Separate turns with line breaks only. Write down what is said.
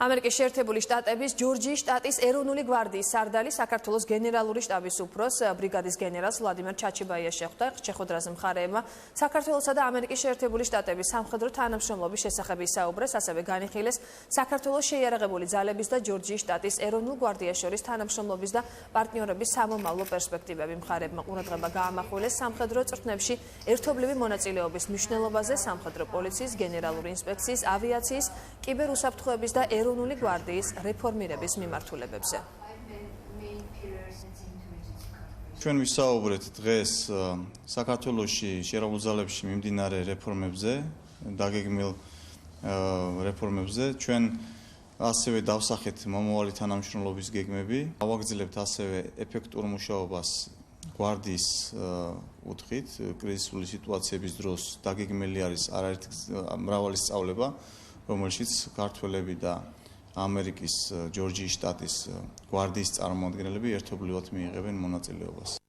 ამერიკის შეერთებული შტატების ჯორჯიის შტატის ეროვნული გვარდიის სარდალი საქართველოს გენერალური შტაბის უფროს ბრიგადის გენერალს ვლადიმერ ჩაჩიბაიას შეხვდა. შეხვედრაზე მხარეებმა საქართველოსა და ამერიკის შეერთებული შტატების სამხედრო თანამშრომლობის შესახებ ისაუბრეს, ასევე განიხილეს საქართველოს შეიარაღებული ძალების და ჯორჯიის შტატის ეროვნულ გვარდიას შორის თანამშრომლობის და პარტნიორობის სამომავლო პერსპექტივები. მხარეებმა ყურადღება გაამახვილეს სამხედრო წვრთნებში ერთობლივი მონაწილეობის მნიშვნელობაზე, სამხედრო პოლიციის, გენერალური ინსპექციის, ავიაციის, კიბერუსაფრთხოების და ეროვნული გვარდიის რეფორმირების მიმართულებებზე.
ჩვენ ვისაუბრეთ დღეს საქართველოში შეიარაღებულ ძალებში მიმდინარე რეფორმებზე, დაგეგმილ რეფორმებზე. ჩვენ ასევე დავსახეთ მომავალი თანამშრომლობის გეგმები, ავაგრძელებთ ასევე ეფექტურ მუშაობას გვარდიის კუთხით, კრიზისული სიტუაციების დროს დაგეგმილი არის არაერთი მრავალი სწავლება, რომელშიც ქართველები და ამერიკის ჯორჯიის შტატის გვარდიის წარმომადგენლები ერთობლივად მიიღებენ მონაწილეობას.